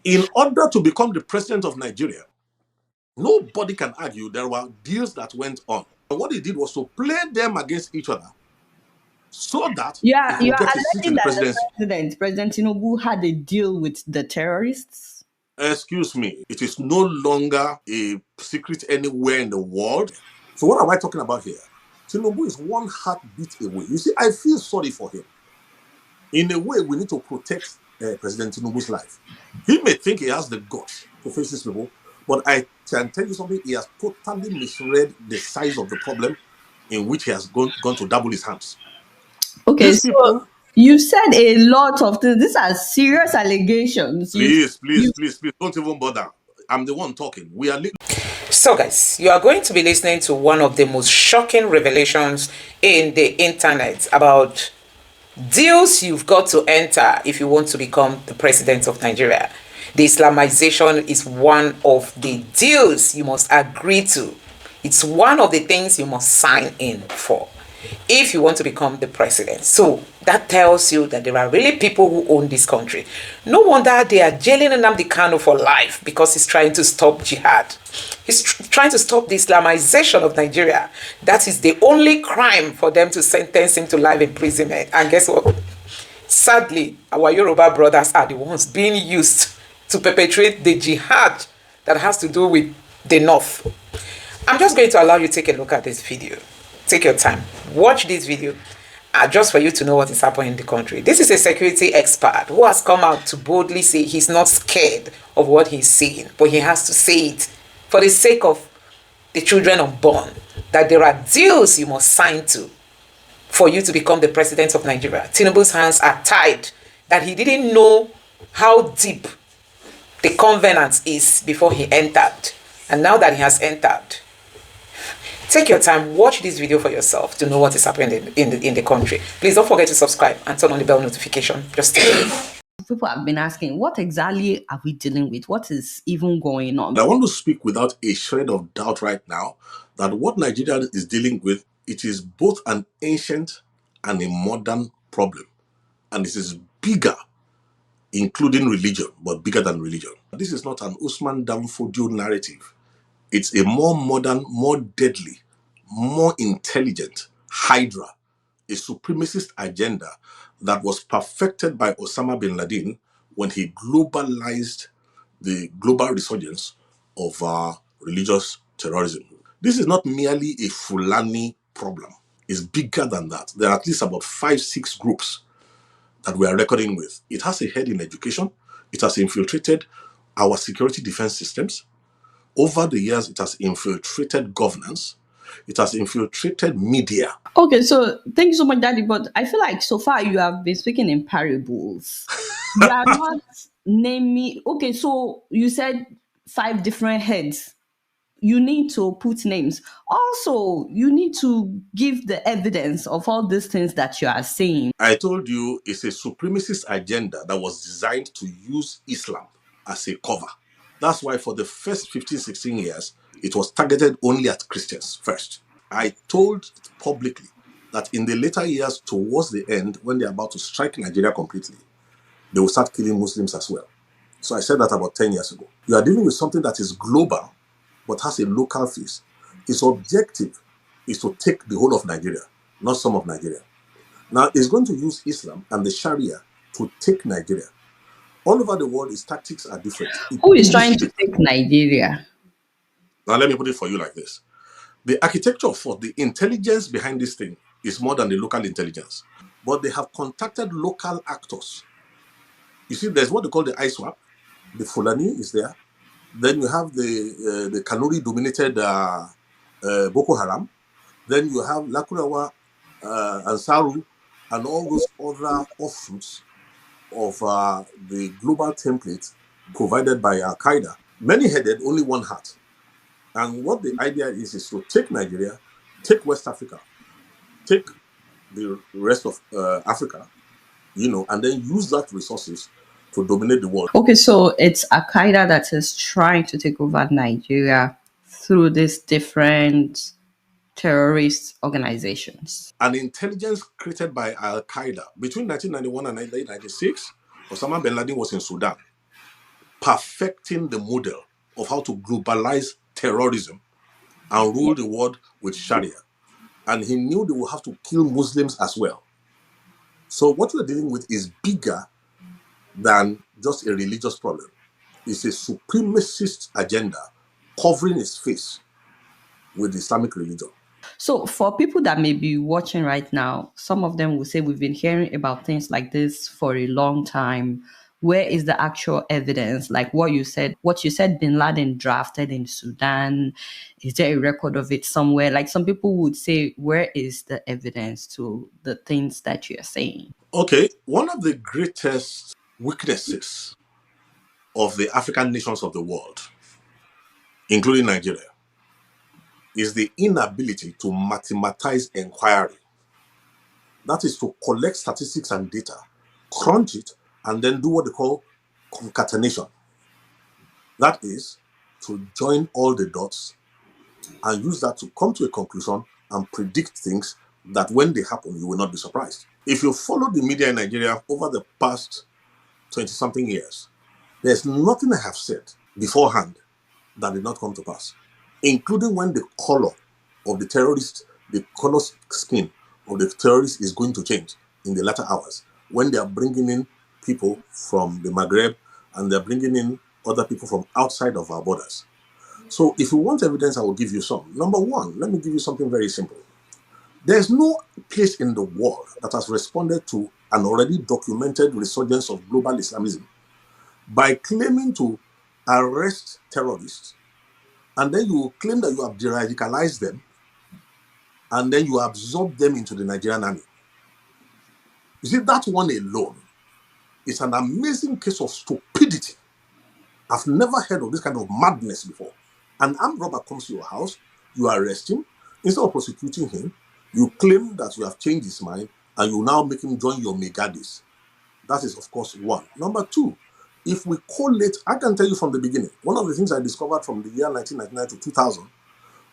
In order to become the president of Nigeria, nobody can argue there were deals that went on. And what he did was to play them against each other so that he You could are get a seat in alleging the that the presidency. President Tinubu, had a deal with the terrorists. Excuse me, it is no longer a secret anywhere in the world. So what am I talking about here? Tinubu is one heartbeat away. You see, I feel sorry for him. In a way, we need to protect President Tinubu's life. He may think he has the guts to face these people, but I can tell you something, he has totally misread the size of the problem in which he has gone to double his hands. Okay, These so people, you said a lot of things. These are serious allegations. please, don't even bother. I'm the one talking. We are. So guys, you are going to be listening to one of the most shocking revelations in the internet about deals you've got to enter if you want to become the president of Nigeria. The Islamization is one of the deals you must agree to. It's one of the things you must sign in for if you want to become the president. So that tells you that there are really people who own this country. No wonder they are jailing nnamdi Kanu for life, because he's trying to stop jihad. He's trying to stop the Islamization of Nigeria. That is the only crime for them to sentence him to life imprisonment. And guess what? Sadly, our Yoruba brothers are the ones being used to perpetrate the jihad that has to do with the North. I'm just going to allow you to take a look at this video. Take your time. Watch this video just for you to know what is happening in the country. This is a security expert who has come out to boldly say he's not scared of what he's seeing, but he has to say it for the sake of the children unborn, that there are deals you must sign to for you to become the president of Nigeria. Tinubu's hands are tied, that he didn't know how deep the covenant is before he entered. And now that he has entered, take your time, watch this video for yourself to know what is happening in the country. Please don't forget to subscribe and turn on the bell notification. Just people have been asking, what exactly are we dealing with? What is even going on? I want to speak without a shred of doubt right now that what Nigeria is dealing with, it is both an ancient and a modern problem. And this is bigger, including religion, but bigger than religion. This is not an Usman Danfodio narrative. It's a more modern, more deadly, more intelligent Hydra, a supremacist agenda that was perfected by Osama bin Laden when he globalized the global resurgence of religious terrorism. This is not merely a Fulani problem. It's bigger than that. There are at least about 5-6 groups that we are reckoning with. It has a head in education. It has infiltrated our security defense systems. Over the years, it has infiltrated governance. It has infiltrated media. Okay, so thank you so much, Daddy. But I feel like so far you have been speaking in parables. You are not naming. Okay, so you said 5 different heads. You need to put names. Also, you need to give the evidence of all these things that you are saying. I told you it's a supremacist agenda that was designed to use Islam as a cover. That's why for the first 15, 16 years, it was targeted only at Christians first. I told publicly that in the later years, towards the end, when they're about to strike Nigeria completely, they will start killing Muslims as well. So I said that about 10 years ago. You are dealing with something that is global, but has a local face. Its objective is to take the whole of Nigeria, not some of Nigeria. Now, it's going to use Islam and the Sharia to take Nigeria. All over the world, its tactics are different. Who is trying to take Nigeria? Now, let me put it for you like this. The architecture for the intelligence behind this thing is more than the local intelligence. But they have contacted local actors. You see, there's what they call the ISWAP. The Fulani is there. Then you have the Kanuri-dominated Boko Haram. Then you have Lakurawa, Ansaru, and all those other offshoots of the global template provided by Al-Qaeda. Many-headed, only one heart. And what the idea is to take Nigeria, take West Africa, take the rest of Africa, and then use that resources to dominate the world. Okay, so it's Al-Qaeda that is trying to take over Nigeria through these different terrorist organizations. An intelligence created by Al-Qaeda between 1991 and 1996, Osama bin Laden was in Sudan. perfecting the model of how to globalize terrorism and rule the world with Sharia. And he knew they would have to kill Muslims as well. So what we're dealing with is bigger than just a religious problem. It's a supremacist agenda covering its face with Islamic religion. So, for people that may be watching right now, some of them will say, we've been hearing about things like this for a long time. Where is the actual evidence? Like what you said Bin Laden drafted in Sudan. Is there a record of it somewhere? Like some people would say, where is the evidence to the things that you're saying? Okay, one of the greatest weaknesses of the African nations of the world, including Nigeria, is the inability to mathematize inquiry. That is to collect statistics and data, crunch it, and then do what they call concatenation. That is to join all the dots and use that to come to a conclusion and predict things that when they happen, you will not be surprised. If you follow the media in Nigeria over the past 20-something years, there's nothing I have said beforehand that did not come to pass, including when the color of the terrorist, the color skin of the terrorist is going to change in the latter hours, when they are bringing in people from the Maghreb and they're bringing in other people from outside of our borders. So if you want evidence, I will give you some. Number one, let me give you something very simple. There's no place in the world that has responded to an already documented resurgence of global Islamism by claiming to arrest terrorists, and then you claim that you have de-radicalized them, and then you absorb them into the Nigerian army. You see, that one alone is an amazing case of stupidity. I've never heard of this kind of madness before. An armed robber comes to your house, you arrest him, instead of prosecuting him, you claim that you have changed his mind, and you now make him join your megadis. That is, of course, one. Number two, if we collate, I can tell you from the beginning, one of the things I discovered from the year 1999 to 2000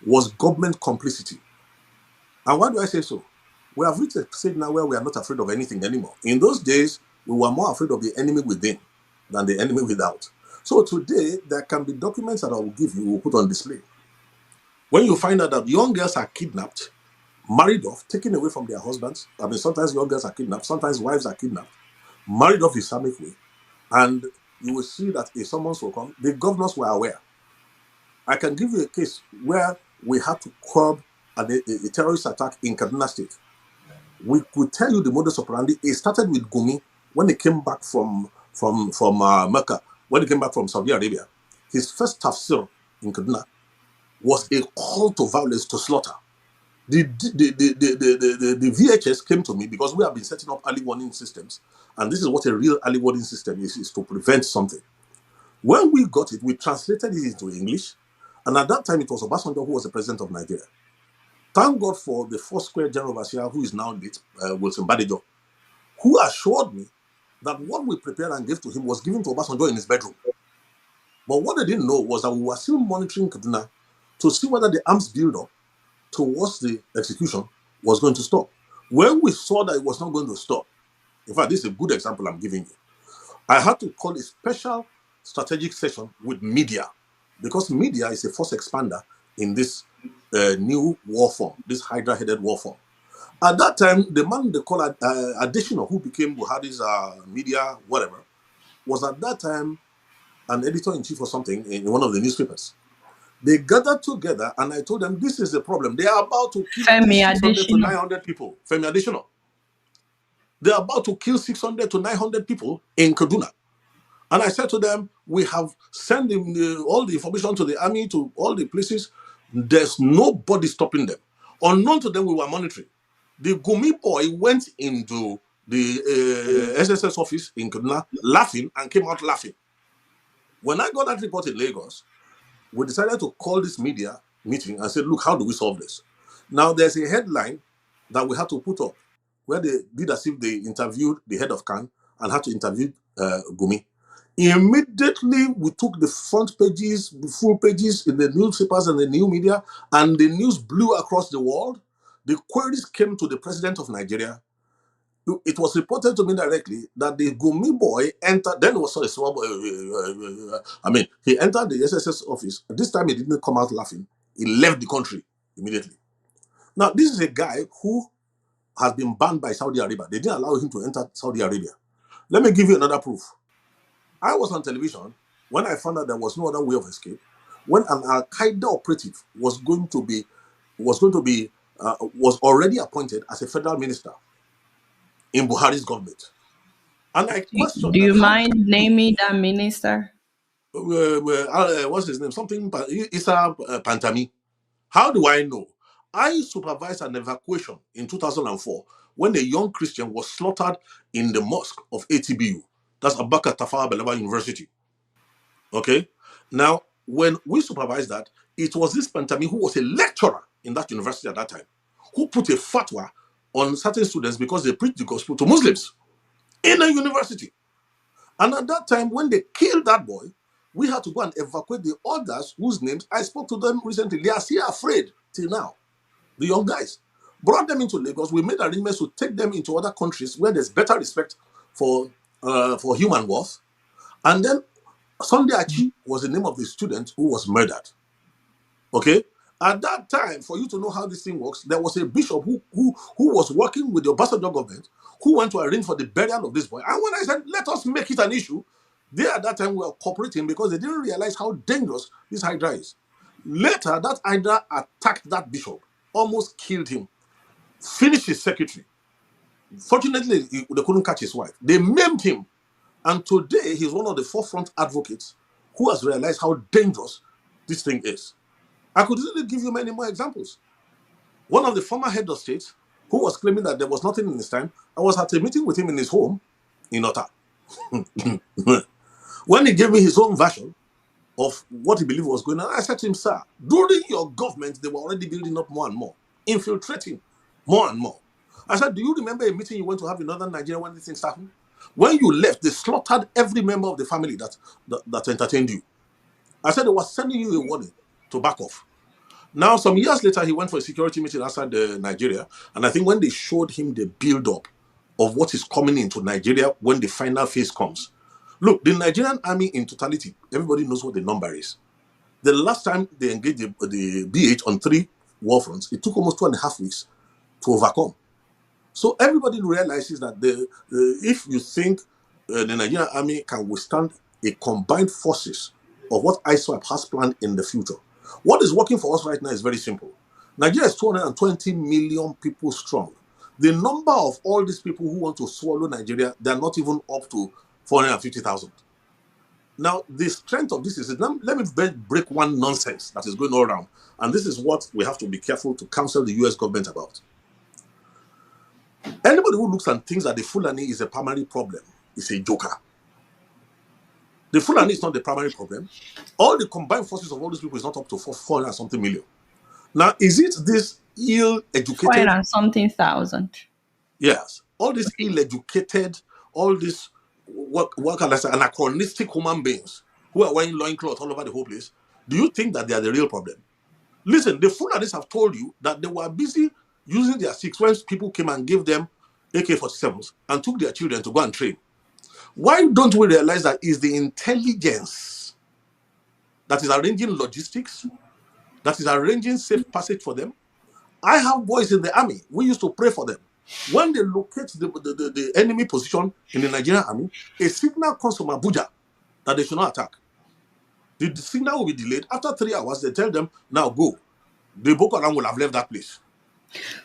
was government complicity. And why do I say so? We have reached a stage now where we are not afraid of anything anymore. In those days, we were more afraid of the enemy within than the enemy without. So today, there can be documents that I will give you, will put on display. When you find out that young girls are kidnapped, married off, taken away from their husbands, I mean, sometimes young girls are kidnapped, sometimes wives are kidnapped, married off Islamic way, and you will see that a summons will come. The governors were aware. I can give you a case where we had to curb a terrorist attack in Kaduna State. We could tell you the modus operandi. It started with Gumi when he came back from Mecca, when he came back from Saudi Arabia. His first tafsir in Kaduna was a call to violence, to slaughter. The VHS came to me because we have been setting up early warning systems, and this is what a real early warning system is to prevent something. When we got it, we translated it into English, and at that time it was Obasanjo who was the president of Nigeria. Thank God for the Foursquare General Overseer, who is now late, Wilson Badejo, who assured me that what we prepared and gave to him was given to Obasanjo in his bedroom. But what they didn't know was that we were still monitoring Kaduna to see whether the arms build-up towards the execution was going to stop. When we saw that it was not going to stop, in fact, this is a good example I'm giving you, I had to call a special strategic session with media, because media is a force expander in this new war form, this Hydra-headed war form. At that time, the man they call Additional, who became Buhari's media, whatever, was at that time an editor-in-chief or something in one of the newspapers. They gathered together, and I told them, this is the problem. They are about to kill at Femi least 600 to Adesina. 900 people. Femi Additional. They are about to kill 600 to 900 people in Kaduna. And I said to them, we have sent all the information to the army, to all the places. There's nobody stopping them. Unknown to them, we were monitoring. The Gumi boy went into the SSS office in Kaduna laughing and came out laughing. When I got that report in Lagos, we decided to call this media meeting and said, look, how do we solve this? Now, there's a headline that we had to put up where they did as if they interviewed the head of CAN and had to interview Gumi. Immediately, we took the front pages, the full pages in the newspapers and the new media, and the news blew across the world. The queries came to the president of Nigeria. It was reported to me directly that the Gumi boy entered, then it was a small boy. I mean, he entered the SSS office. This time he didn't come out laughing. He left the country immediately. Now, this is a guy who has been banned by Saudi Arabia. They didn't allow him to enter Saudi Arabia. Let me give you another proof. I was on television when I found out there was no other way of escape. When an Al Qaeda operative was already appointed as a federal minister in Buhari's government. And I questioned Do that you how mind naming that minister? what's his name? Something Issa Pantami. How do I know? I supervised an evacuation in 2004 when a young Christian was slaughtered in the mosque of ATBU. That's Abaka Tafawa Balewa University. Okay? Now, when we supervised that, it was this Pantami who was a lecturer in that university at that time who put a fatwa on certain students because they preached the gospel to Muslims in a university. And at that time, when they killed that boy, we had to go and evacuate the others whose names I spoke to them recently. They are still afraid till now. The young guys brought them into Lagos. We made arrangements to take them into other countries where there's better respect for human worth. And then Sunday Achi was the name of the student who was murdered. Okay. At that time, for you to know how this thing works, there was a bishop who was working with the Obasanjo government who went to arrange for the burial of this boy. And when I said, let us make it an issue, they at that time were cooperating because they didn't realize how dangerous this Hydra is. Later, that Hydra attacked that bishop, almost killed him, finished his secretary. Fortunately, they couldn't catch his wife. They maimed him. And today, he's one of the forefront advocates who has realized how dangerous this thing is. I could easily give you many more examples. One of the former head of state who was claiming that there was nothing in his time, I was at a meeting with him in his home in Ota. When he gave me his own version of what he believed was going on, I said to him, sir, during your government, they were already building up more and more, infiltrating more and more. I said, do you remember a meeting you went to have in northern Nigeria when these things happened? When you left, they slaughtered every member of the family that entertained you. I said they were sending you a warning to back off. Now, some years later, he went for a security meeting outside Nigeria. And I think when they showed him the build-up of what is coming into Nigeria when the final phase comes. Look, the Nigerian army in totality, everybody knows what the number is. The last time they engaged the BH on 3 war fronts, it took almost 2.5 weeks to overcome. So everybody realizes that if you think the Nigerian army can withstand a combined forces of what ISWAP has planned in the future, what is working for us right now is very simple. Nigeria is 220 million people strong. The number of all these people who want to swallow Nigeria, they're not even up to 450,000. Now, the strength of this is, let me break one nonsense that is going all around. And this is what we have to be careful to counsel the US government about. Anybody who looks and thinks that the Fulani is a primary problem is a joker. The Fulani is not the primary problem. All the combined forces of all these people is not up to 400 and something million. Now, is it this ill-educated? 400-something thousand. Yes. All these ill-educated, all these, what can I say, anachronistic human beings who are wearing loincloth all over the whole place, do you think that they are the real problem? Listen, the Fulanis have told you that they were busy using their six when people came and gave them AK-47s and took their children to go and train. Why don't we realize that it's the intelligence that is arranging logistics, that is arranging safe passage for them? I have boys in the army. We used to pray for them. When they locate the enemy position in the Nigerian army, a signal comes from Abuja that they should not attack. The signal will be delayed. After 3 hours, they tell them, now go. The Boko Haram will have left that place.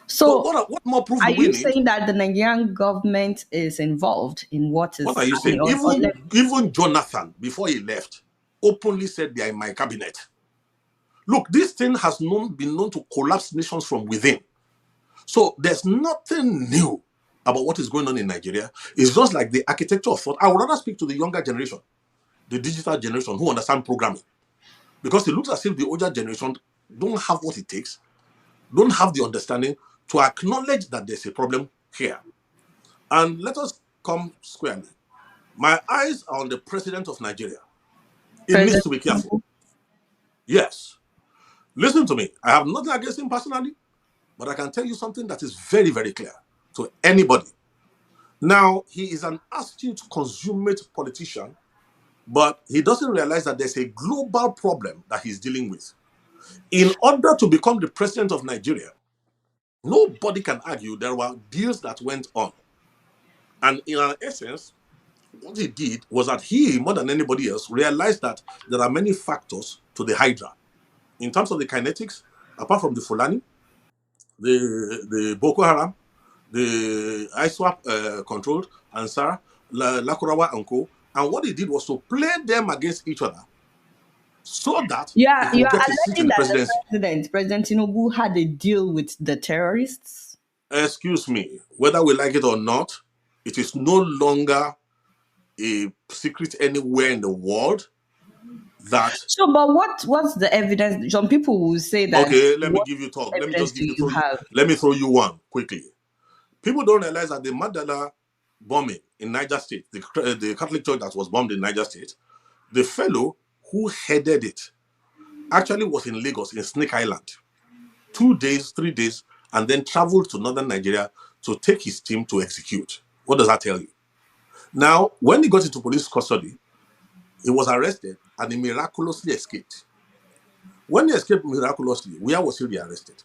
So what more proof are do we you need? saying that the Nigerian government is involved in what is What are you saying? Even Jonathan, before he left, openly said they are in my cabinet. Look, this thing has been known to collapse nations from within. So there's nothing new about what is going on in Nigeria. It's just like the architecture of thought. I would rather speak to the younger generation, the digital generation who understand programming. Because it looks as if the older generation don't have what it takes, don't have the understanding to acknowledge that there's a problem here. And let us come squarely. My eyes are on the president of Nigeria. He needs President to be careful. Tinubu? Yes. Listen to me. I have nothing against him personally, but I can tell you something that is very, very clear to anybody. Now, he is an astute, consummate politician, but he doesn't realize that there's a global problem that he's dealing with. In order to become the president of Nigeria, nobody can argue there were deals that went on. And in an essence, what he did was that he, more than anybody else, realized that there are many factors to the Hydra. In terms of the kinetics, apart from the Fulani, the Boko Haram, the ISWAP controlled Ansar, Lakurawa and Co. And what he did was to play them against each other so that he You could are get a seat in alleging the that the presidency. President Tinubu, had a deal with the terrorists. Excuse me, whether we like it or not, it is no longer a secret anywhere in the world that, So, but what's the evidence? Some people will say that, okay, let me what give you talk. Let me evidence just do give you you throw you, have? let me throw you one quickly. People don't realize that the Mandela bombing in Niger State, the Catholic church that was bombed in Niger State, the fellow who headed it actually was in Lagos, in Snake Island, 2 days, 3 days, and then traveled to northern Nigeria to take his team to execute. What does that tell you? Now, when he got into police custody, he was arrested and he miraculously escaped. When he escaped miraculously, where was he rearrested?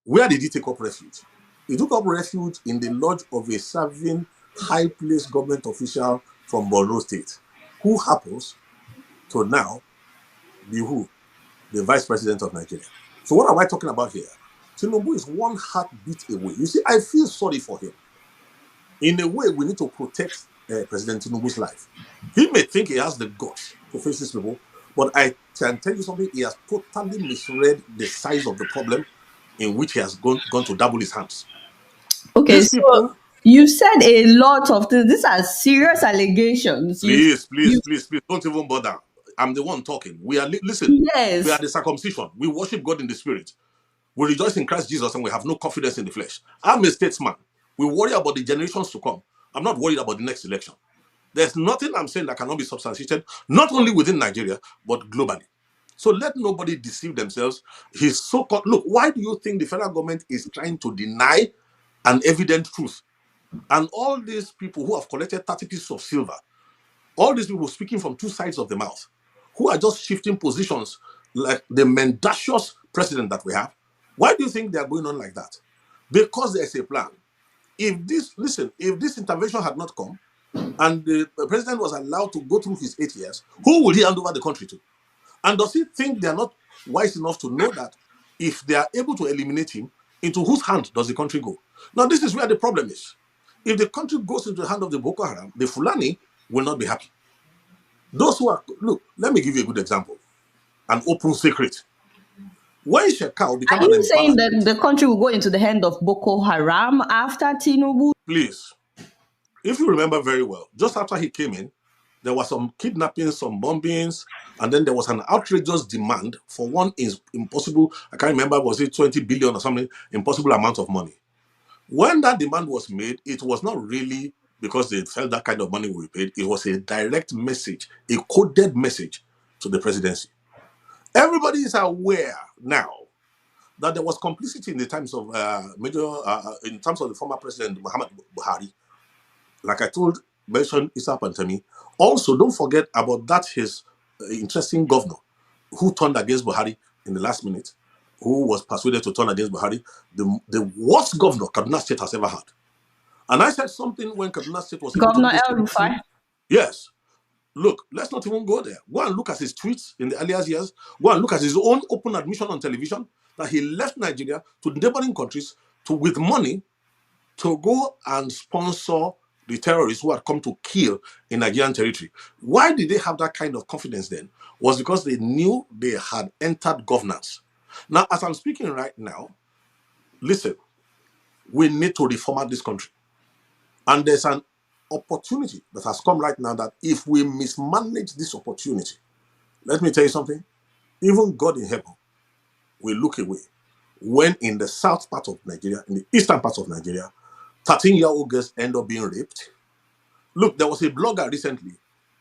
Where did he take up refuge? He took up refuge in the lodge of a serving high-placed government official from Borno State, who happens to now be who? The vice president of Nigeria. So what am I talking about here? Tinubu is one heartbeat away. You see, I feel sorry for him. In a way, we need to protect President Tinubu's life. He may think he has the guts to face these people, but I can tell you something, he has totally misread the size of the problem in which he has gone to double his hands. Okay, These so people, you said a lot of things. These are serious allegations. You please, don't even bother. I'm the one talking. We are, listen, we are yes. the circumcision. We worship God in the spirit. We rejoice in Christ Jesus and we have no confidence in the flesh. I'm a statesman. We worry about the generations to come. I'm not worried about the next election. There's nothing I'm saying that cannot be substantiated, not only within Nigeria, but globally. So let nobody deceive themselves. He's so called. Look, why do you think the federal government is trying to deny an evident truth? And all these people who have collected 30 pieces of silver, all these people speaking from two sides of the mouth, who are just shifting positions like the mendacious president that we have, why do you think they are going on like that? Because there's a plan. If this intervention had not come, and the president was allowed to go through his 8 years, who will he hand over the country to? And does he think they are not wise enough to know that if they are able to eliminate him, into whose hand does the country go? Now, this is where the problem is. If the country goes into the hand of the Boko Haram, the Fulani will not be happy. Those who are, look, let me give you a good example, an open secret. When Shekau became Are an you saying that embarrassment, the country will go into the hand of Boko Haram after Tinubu? please, if you remember very well, just after he came in, there was some kidnappings, some bombings, and then there was an outrageous demand for one is impossible, I can't remember, was it 20 billion or something, impossible amount of money. When that demand was made, it was not really because they felt that kind of money will be paid. It was a direct message, a coded message to the presidency. Everybody is aware now that there was complicity in the times of in terms of the former president Muhammad Buhari. Like I told, mentioned Issa Pantami. Also, don't forget about that his interesting governor who turned against Buhari in the last minute, who was persuaded to turn against Buhari, the worst governor Kaduna State has ever had. And I said something when Kaduna State was able to Governor do this El corruption. Rufai? Yes. Look, let's not even go there. Go and look at his tweets in the earlier years. Go and look at his own open admission on television that he left Nigeria to neighboring countries to with money to go and sponsor the terrorists who had come to kill in Nigerian territory. Why did they have that kind of confidence then? Was because they knew they had entered governance. Now, as I'm speaking right now, listen, we need to reformat this country. And there's an opportunity that has come right now that if we mismanage this opportunity, let me tell you something, even God in heaven will look away when in the south part of Nigeria, in the eastern part of Nigeria, 13-year-old girls end up being raped. Look, there was a blogger recently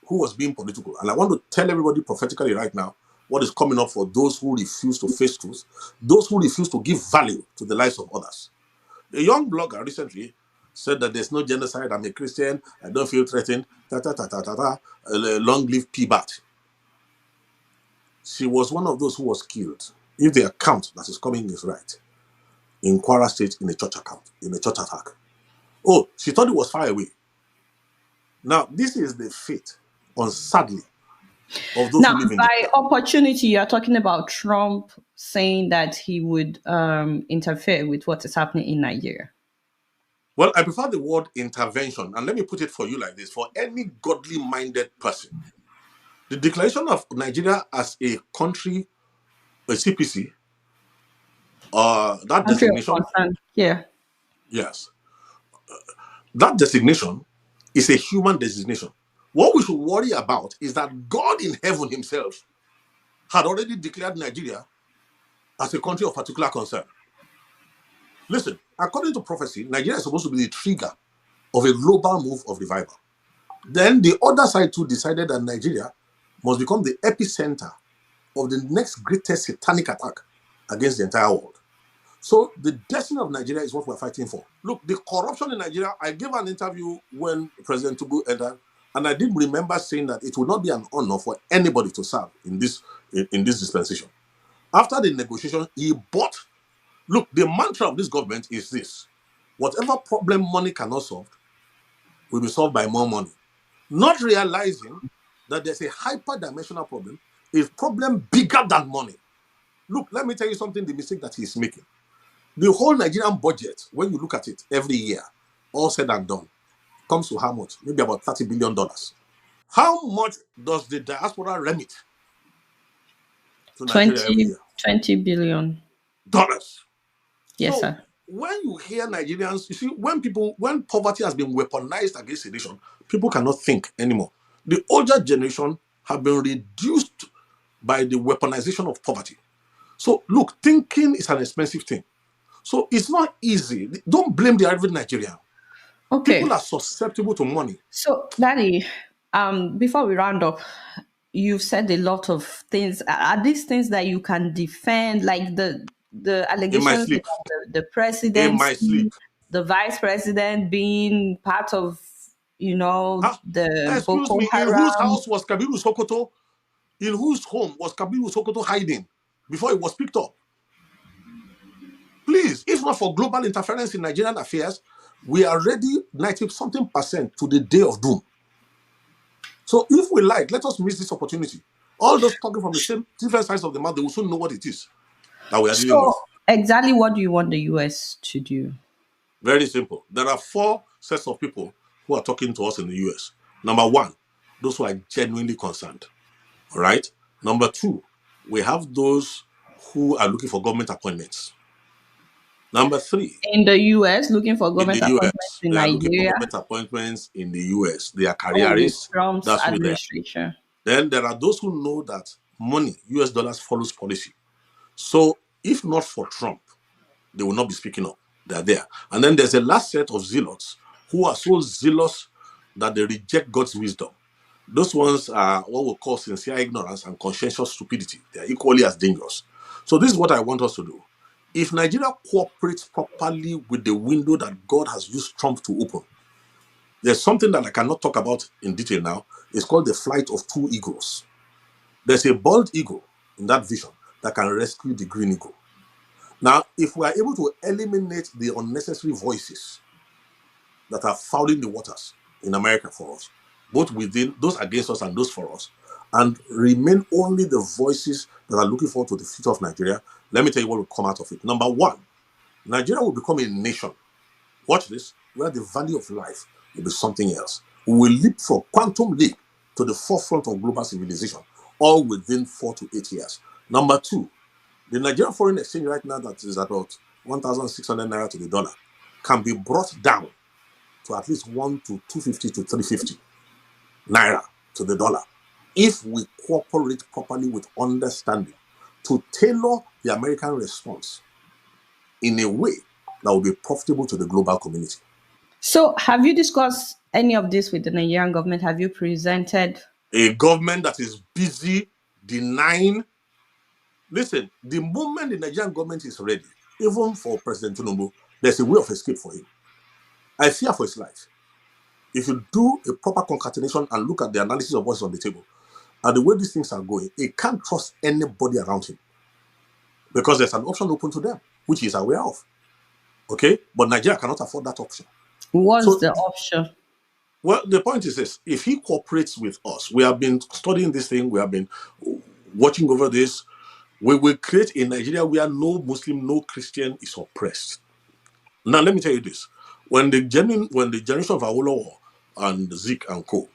who was being political, and I want to tell everybody prophetically right now what is coming up for those who refuse to face truth, those who refuse to give value to the lives of others. A young blogger recently said that there's no genocide, I'm a Christian, I don't feel threatened, long live P-Bat. She was one of those who was killed, if the account that is coming is right, in Kwara State in a church attack. Oh, she thought it was far away. Now, this is the fate, sadly, of those Now, who live in by Japan. opportunity, you are talking about Trump saying that he would interfere with what is happening in Nigeria. Well, I prefer the word intervention, and let me put it for you like this: for any godly-minded person, the declaration of Nigeria as a country, a CPC, that Country of designation, concern. Yeah. yes, that designation is a human designation. What we should worry about is that God in heaven himself had already declared Nigeria as a country of particular concern. Listen, according to prophecy, Nigeria is supposed to be the trigger of a global move of revival. Then the other side too decided that Nigeria must become the epicenter of the next greatest satanic attack against the entire world. So the destiny of Nigeria is what we're fighting for. Look, the corruption in Nigeria, I gave an interview when President Tinubu entered, and I did remember saying that it would not be an honor for anybody to serve in this dispensation. After the negotiation, he bought. Look, the mantra of this government is this: whatever problem money cannot solve will be solved by more money. Not realizing that there's a hyper-dimensional problem, a problem bigger than money. Look, let me tell you something, the mistake that he's making. The whole Nigerian budget, when you look at it every year, all said and done, comes to how much? Maybe about $30 billion. How much does the diaspora remit to Nigeria every 20, year? 20 billion. Dollars. Yes, So sir. when you hear Nigerians, you see, when poverty has been weaponized against a nation, people cannot think anymore. The older generation have been reduced by the weaponization of poverty. So look, thinking is an expensive thing. So it's not easy. Don't blame the average Nigerian. People Okay. are susceptible to money. So, Daddy, before we round up, you've said a lot of things. Are these things that you can defend, like the In my allegations sleep. about the In my presidency, sleep. the vice president being part of, Huh? the Excuse Boko me, in whose Haram? house was Kabiru Sokoto? In whose home was Kabiru Sokoto hiding before it was picked up? Please, if not for global interference in Nigerian affairs, we are ready 90 something percent to the day of doom. So if we like, let us miss this opportunity. All those talking from the same different sides of the mouth, they will soon know what it is that we are dealing So, with. exactly what do you want the US to do? Very simple. There are 4 sets of people who are talking to us in the US. Number 1, those who are genuinely concerned. All right. Number 2, we have those who are looking for government appointments. Number 3, In the US, looking for in government the appointments US, in they are looking for Nigeria? government appointments in the US. They are Oh, with careerists. Trump's That's who they are. administration. Then there are those who know that money, US dollars, follows policy. So if not for Trump, they will not be speaking up. They are there. And then there's a last set of zealots who are so zealous that they reject God's wisdom. Those ones are what we call sincere ignorance and conscientious stupidity. They are equally as dangerous. So this is what I want us to do. If Nigeria cooperates properly with the window that God has used Trump to open, there's something that I cannot talk about in detail now. It's called the flight of 2 eagles. There's a bald eagle in that vision that can rescue the green eagle. Now, if we are able to eliminate the unnecessary voices that are fouling the waters in America for us, both within those against us and those for us, and remain only the voices that are looking forward to the future of Nigeria, let me tell you what will come out of it. Number 1, Nigeria will become a nation. Watch this, where the value of life will be something else. We will leap from quantum leap to the forefront of global civilization, all within 4 to 8 years. Number 2, the Nigerian foreign exchange right now that is about 1,600 naira to the dollar can be brought down to at least 1 to 250 to 350 naira to the dollar if we cooperate properly with understanding to tailor the American response in a way that will be profitable to the global community. So, have you discussed any of this with the Nigerian government? Have you presented? A government that is busy denying. Listen, the moment the Nigerian government is ready, even for President Tinubu, there's a way of escape for him. I fear for his life. If you do a proper concatenation and look at the analysis of what's on the table, and the way these things are going, he can't trust anybody around him because there's an option open to them, which he's aware of. Okay? But Nigeria cannot afford that option. What's So, the option? well, the point is this. If he cooperates with us, we have been studying this thing, we have been watching over this, we will create a Nigeria where no Muslim, no Christian is oppressed. Now, let me tell you this. When the generation of Awolowo and Zik and Co.,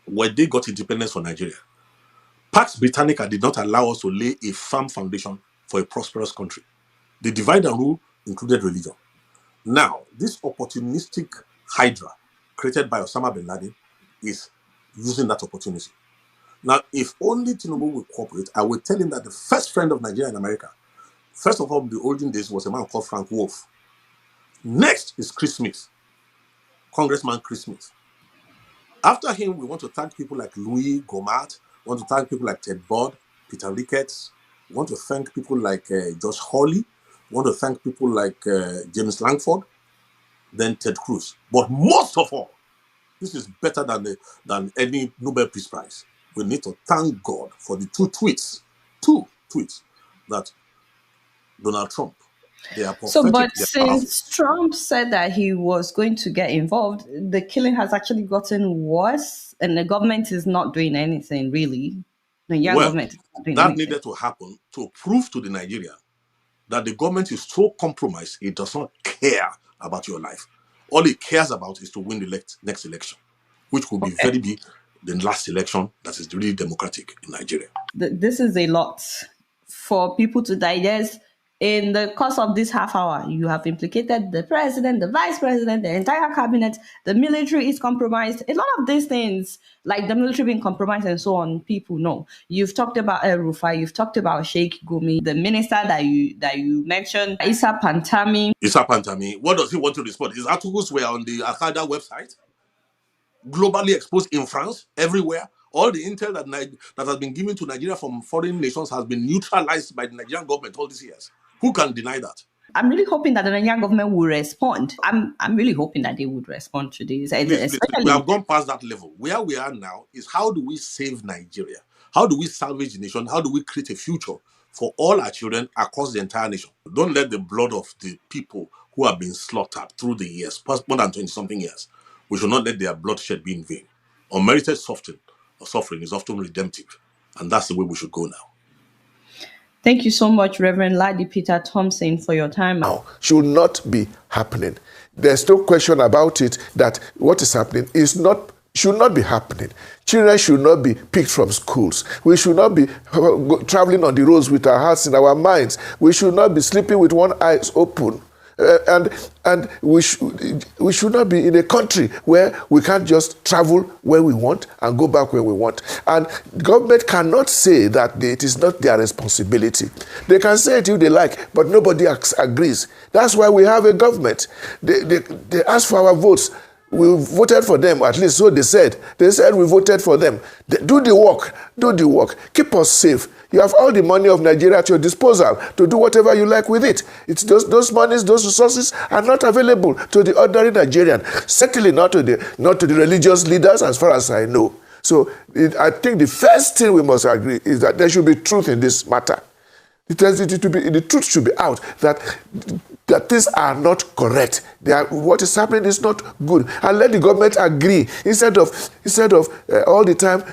when they got independence from Nigeria, Pax Britannica did not allow us to lay a firm foundation for a prosperous country. The divide and rule included religion. Now, this opportunistic hydra created by Osama bin Laden is using that opportunity. Now, if only Tinubu will cooperate, I will tell him that the first friend of Nigeria in America, first of all, in the olden days, was a man called Frank Wolf. Next is Chris Smith, Congressman Chris Smith. After him, we want to thank people like Louis Gohmert, we want to thank people like Ted Budd, Peter Ricketts, we want to thank people like Josh Hawley, we want to thank people like James Langford, then Ted Cruz. But most of all, this is better than any Nobel Peace Prize. We need to thank God for the two tweets that Donald Trump, they are prophetic. So, but they are since powerful. Trump said that he was going to get involved, the killing has actually gotten worse, and the government is not doing anything really. The young Well, government is not doing that anything. needed to happen to prove to the Nigerian that the government is so compromised, it does not care about your life. All it cares about is to win the next election, which will be the last election that is really democratic in Nigeria. This is a lot for people to digest. In the course of this half hour, you have implicated the president, the vice president, the entire cabinet, the military is compromised. A lot of these things, like the military being compromised and so on, people know. You've talked about El Rufai, you've talked about Sheikh Gumi, the minister that you mentioned, Issa Pantami. Issa Pantami, what does he want to respond? His articles were on the Al-Qaeda website, globally exposed in France, everywhere. All the intel that has been given to Nigeria from foreign nations has been neutralized by the Nigerian government all these years. Who can deny that? I'm really hoping that the Nigerian government will respond. I'm really hoping that they would respond to this. Please, we have gone past that level. Where we are now is how do we save Nigeria? How do we salvage the nation? How do we create a future for all our children across the entire nation? Don't let the blood of the people who have been slaughtered through the years, past more than 20-something years, we should not let their bloodshed be in vain. Unmerited suffering is often redemptive, and that's the way we should go now. Thank you so much, Reverend Ladi Peter Thompson, for your time. Now, should not be happening. There's no question about it that what is happening should not be happening. Children should not be picked from schools. We should not be traveling on the roads with our hearts in our minds. We should not be sleeping with one eye open. And we should not be in a country where we can't just travel where we want and go back where we want. And government cannot say that it is not their responsibility. They can say it if they like, but nobody agrees. That's why we have a government. They ask for our votes. We voted for them, at least so they said. They said we voted for them. Do the work. Keep us safe. You have all the money of Nigeria at your disposal to do whatever you like with it. It's those monies, those resources are not available to the ordinary Nigerian. Certainly not to the religious leaders, as far as I know. So I think the first thing we must agree is that there should be truth in this matter. The truth should be out that things are not correct. What is happening is not good, and let the government agree instead of all the time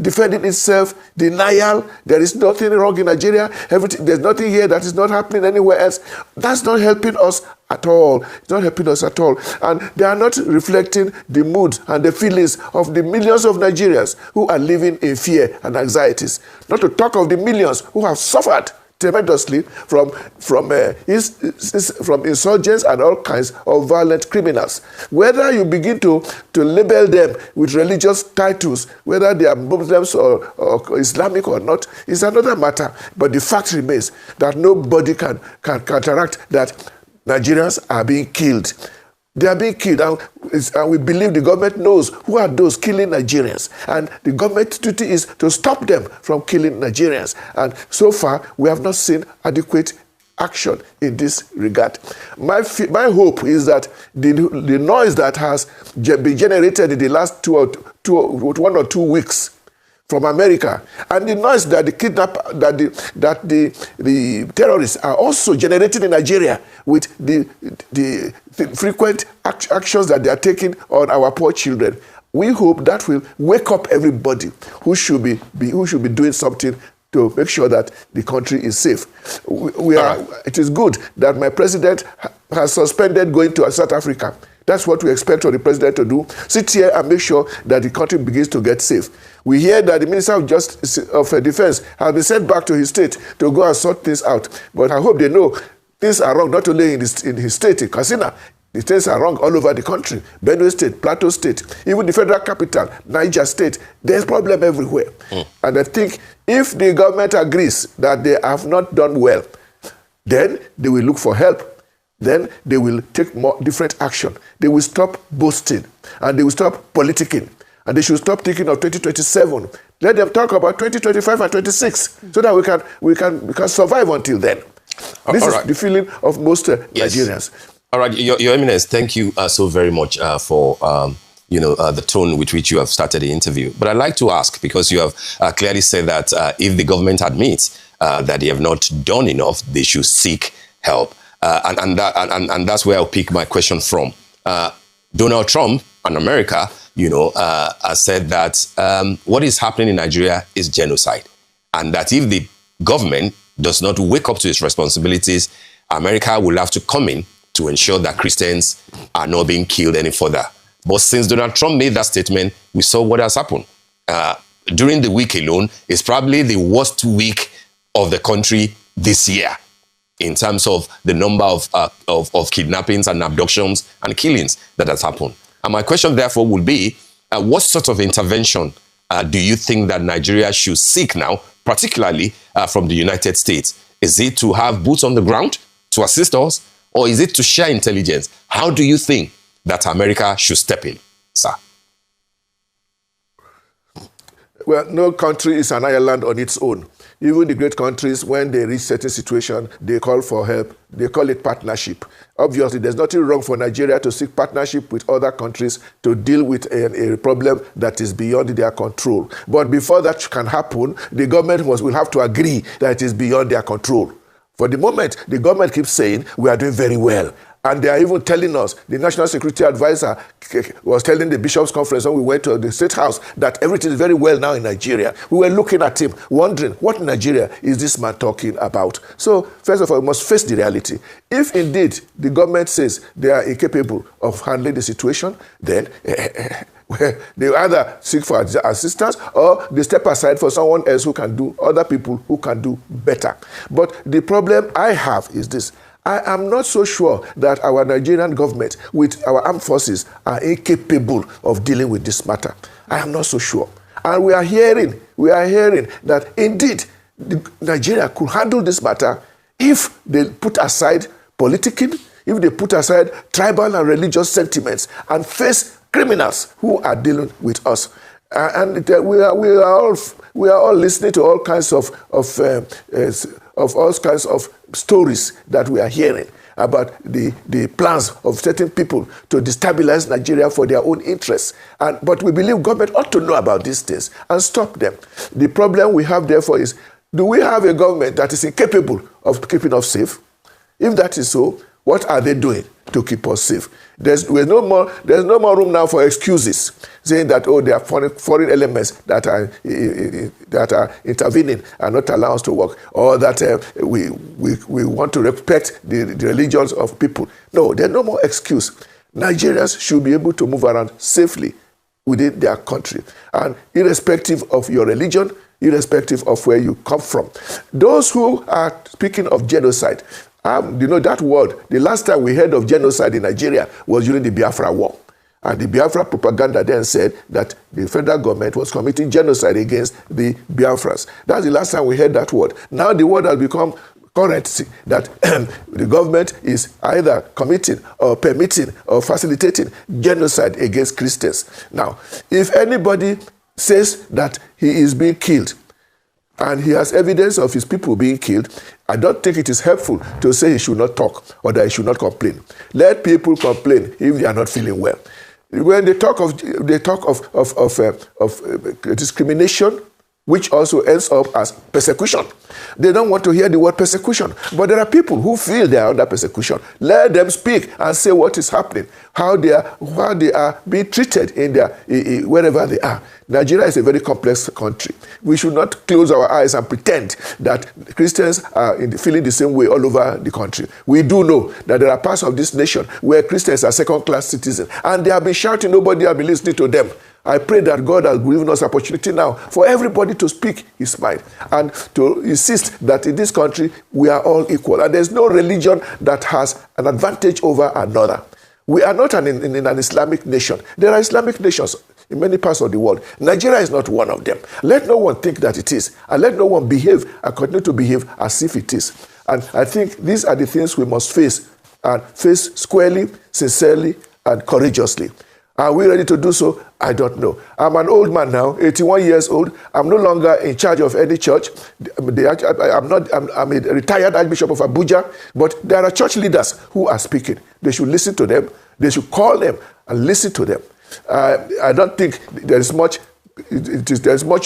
defending itself, denial. There is nothing wrong in Nigeria. There's nothing here that is not happening anywhere else. That's not helping us at all. It's not helping us at all, and they are not reflecting the mood and the feelings of the millions of Nigerians who are living in fear and anxieties. Not to talk of the millions who have suffered tremendously from insurgents and all kinds of violent criminals. Whether you begin to label them with religious titles, whether they are Muslims or Islamic or not, is another matter. But the fact remains that nobody can counteract that Nigerians are being killed. They are being killed, and we believe the government knows who are those killing Nigerians. And the government's duty is to stop them from killing Nigerians. And so far, we have not seen adequate action in this regard. My hope is that the noise that has been generated in the last 1 or 2 weeks from America, and the noise that the terrorists are also generating in Nigeria with the frequent actions that they are taking on our poor children. We hope that will wake up everybody who should be doing something to make sure that the country is safe. It is good that my president has suspended going to South Africa. That's what we expect from the president to do. Sit here and make sure that the country begins to get safe. We hear that the Minister of Defense has been sent back to his state to go and sort things out. But I hope they know things are wrong, not only in his state, in Katsina. The things are wrong all over the country. Benue State, Plateau State, even the federal capital, Niger State. There's problem everywhere. And I think if the government agrees that they have not done well, then they will look for help. Then they will take more different action. They will stop boasting and they will stop politicking. And they should stop thinking of 2027. Let them talk about 2025 and 26 so that we can survive until then. This is the feeling of most Nigerians. All right, Your Eminence, thank you so very much for the tone with which you have started the interview. But I'd like to ask, because you have clearly said that if the government admits that they have not done enough, they should seek help. And that's where I'll pick my question from. Donald Trump and America, has said that what is happening in Nigeria is genocide. And that if the government does not wake up to its responsibilities, America will have to come in to ensure that Christians are not being killed any further. But since Donald Trump made that statement, we saw what has happened. During the week alone, it's probably the worst week of the country this year in terms of the number of kidnappings and abductions and killings that has happened. And my question, therefore, would be, what sort of intervention do you think that Nigeria should seek now, particularly from the United States? Is it to have boots on the ground to assist us, or is it to share intelligence? How do you think that America should step in, sir? Well, no country is an island on its own. Even the great countries, when they reach certain situation, they call for help. They call it partnership. Obviously, there's nothing wrong for Nigeria to seek partnership with other countries to deal with a problem that is beyond their control. But before that can happen, the government will have to agree that it is beyond their control. For the moment, the government keeps saying, we are doing very well. And they are even telling us, the National Security Advisor was telling the Bishops' Conference when we went to the State House that everything is very well now in Nigeria. We were looking at him, wondering, what Nigeria is this man talking about? So, first of all, we must face the reality. If indeed the government says they are incapable of handling the situation, then they either seek for assistance or they step aside for someone else who can do, other people who can do better. But the problem I have is this. I am not so sure that our Nigerian government with our armed forces are incapable of dealing with this matter. I am not so sure. And we are hearing that indeed Nigeria could handle this matter if they put aside politicking, if they put aside tribal and religious sentiments and face criminals who are dealing with us. And we are all listening to all kinds of all kinds of stories that we are hearing about the plans of certain people to destabilize Nigeria for their own interests. But we believe government ought to know about these things and stop them. The problem we have, therefore, is, do we have a government that is incapable of keeping us safe? If that is so, what are they doing to keep us safe? There's no more room now for excuses, saying that, oh, there are foreign elements that are intervening and not allow us to work, or that we want to respect the religions of people. No, there's no more excuse. Nigerians should be able to move around safely within their country, and irrespective of your religion, irrespective of where you come from. Those who are speaking of genocide, that word, the last time we heard of genocide in Nigeria was during the Biafra War. And the Biafra propaganda then said that the federal government was committing genocide against the Biafras. That's the last time we heard that word. Now the word has become currency, that the government is either committing or permitting or facilitating genocide against Christians. Now, if anybody says that he is being killed, and he has evidence of his people being killed, I don't think it is helpful to say he should not talk or that he should not complain. Let people complain if they are not feeling well. When they talk of discrimination, which also ends up as persecution. They don't want to hear the word persecution. But there are people who feel they are under persecution. Let them speak and say what is happening, how they are being treated in wherever they are. Nigeria is a very complex country. We should not close our eyes and pretend that Christians are feeling the same way all over the country. We do know that there are parts of this nation where Christians are second-class citizens, and they have been shouting, nobody has been listening to them. I pray that God has given us opportunity now for everybody to speak his mind and to insist that in this country we are all equal. And there's no religion that has an advantage over another. We are not in an Islamic nation. There are Islamic nations in many parts of the world. Nigeria is not one of them. Let no one think that it is. And let no one behave and continue to behave as if it is. And I think these are the things we must face, and face squarely, sincerely, and courageously. Are we ready to do so? I don't know. I'm an old man now, 81 years old. I'm no longer in charge of any church. I'm a retired Archbishop of Abuja, but there are church leaders who are speaking. They should listen to them. They should call them and listen to them. I don't think there is much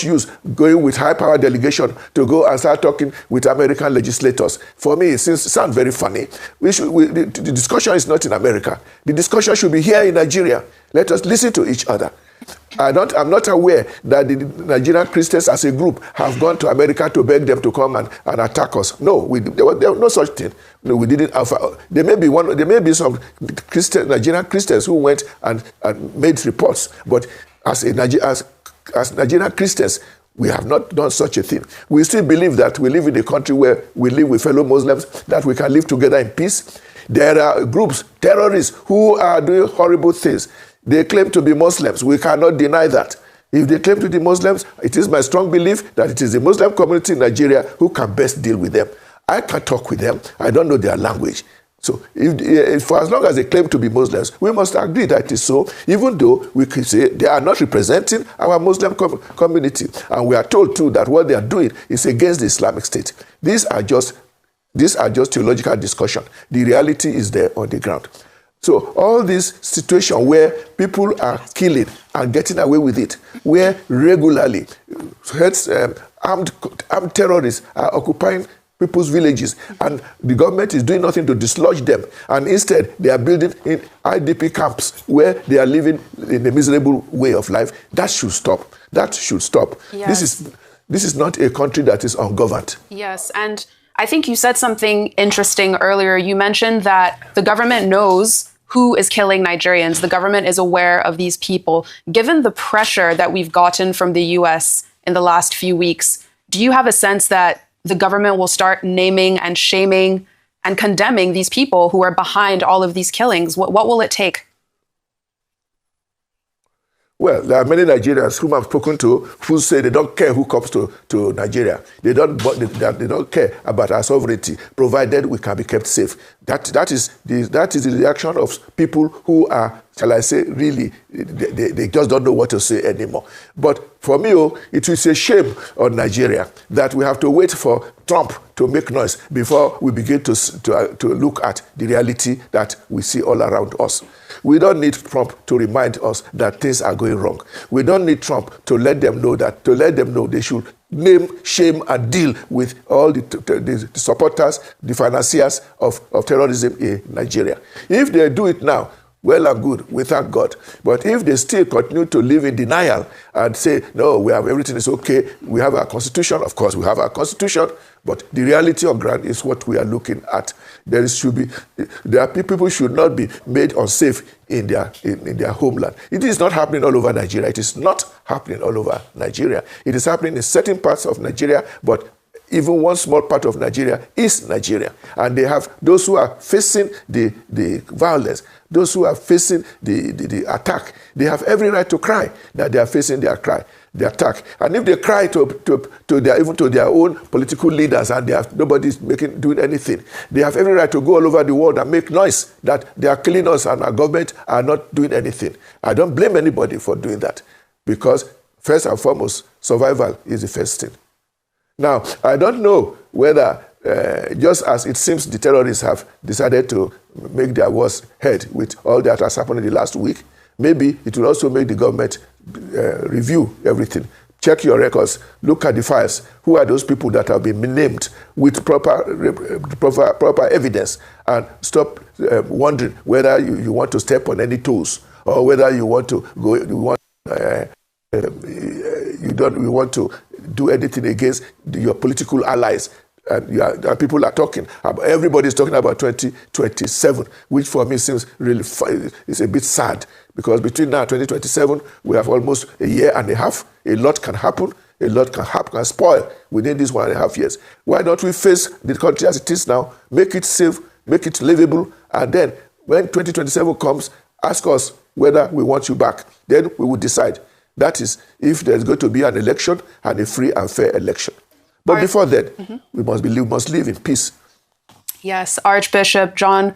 use going with high-power delegation to go and start talking with American legislators. For me, it sounds very funny. The discussion is not in America. The discussion should be here in Nigeria. Let us listen to each other. I'm not aware that the Nigerian Christians as a group have gone to America to beg them to come and attack us. No, there was no such thing. No, we didn't. There may be some Nigerian Christians who went and made reports, but as Nigerian Christians, we have not done such a thing. We still believe that we live in a country where we live with fellow Muslims, that we can live together in peace. There are groups, terrorists, who are doing horrible things. They claim to be Muslims. We cannot deny that. If they claim to be Muslims, it is my strong belief that it is the Muslim community in Nigeria who can best deal with them. I can't talk with them. I don't know their language. So if for as long as they claim to be Muslims, we must agree that it is so, even though we can say they are not representing our Muslim community. And we are told too that what they are doing is against the Islamic State. These are just theological discussion. The reality is there on the ground. So all this situation where people are killing and getting away with it, where regularly armed terrorists are occupying people's villages, and the government is doing nothing to dislodge them, and instead they are building in IDP camps where they are living in a miserable way of life. That should stop. That should stop. Yes. This is not a country that is ungoverned. Yes, and I think you said something interesting earlier. You mentioned that the government knows who is killing Nigerians. The government is aware of these people. Given the pressure that we've gotten from the US in the last few weeks, do you have a sense that the government will start naming and shaming and condemning these people who are behind all of these killings? What will it take? Well, there are many Nigerians whom I've spoken to who say they don't care who comes to Nigeria. They don't care about our sovereignty, provided we can be kept safe. That is the reaction of people who are, shall I say, really, they just don't know what to say anymore. But for me, it is a shame on Nigeria that we have to wait for Trump to make noise before we begin to look at the reality that we see all around us. We don't need Trump to remind us that things are going wrong. We don't need Trump to let them know they should name, shame, and deal with all the supporters, the financiers of terrorism in Nigeria. If they do it now, well and good, we thank God. But if they still continue to live in denial and say, no, everything is okay, we have our constitution, of course we have our constitution, but the reality on ground is what we are looking at. People should not be made unsafe in their homeland. It is not happening all over Nigeria. It is not happening all over Nigeria. It is happening in certain parts of Nigeria, but even one small part of Nigeria is Nigeria. And they have those who are facing the violence, those who are facing the attack. They have every right to cry that they are facing the attack. And if they cry even to their own political leaders and nobody's doing anything, they have every right to go all over the world and make noise that they are killing us and our government are not doing anything. I don't blame anybody for doing that, because first and foremost, survival is the first thing. Now, I don't know whether, just as it seems the terrorists have decided to make their wars head with all that has happened in the last week, maybe it will also make the government review everything. Check your records, look at the files. Who are those people that have been named with proper evidence, and stop wondering whether you want to step on any toes, or whether you want to go, you want to do anything against your political allies. And people are talking about, everybody's talking about 2027, which for me seems really it's a bit sad, because between now and 2027 we have almost a year and a half. A lot can happen. A lot can spoil within these 1.5 years. Why don't we face the country as it is now, make it safe, make it livable, and then when 2027 comes, ask us whether we want you back. Then we will decide. That is, if there's going to be an election, and a free and fair election. But before that, we must live in peace. Yes, Archbishop John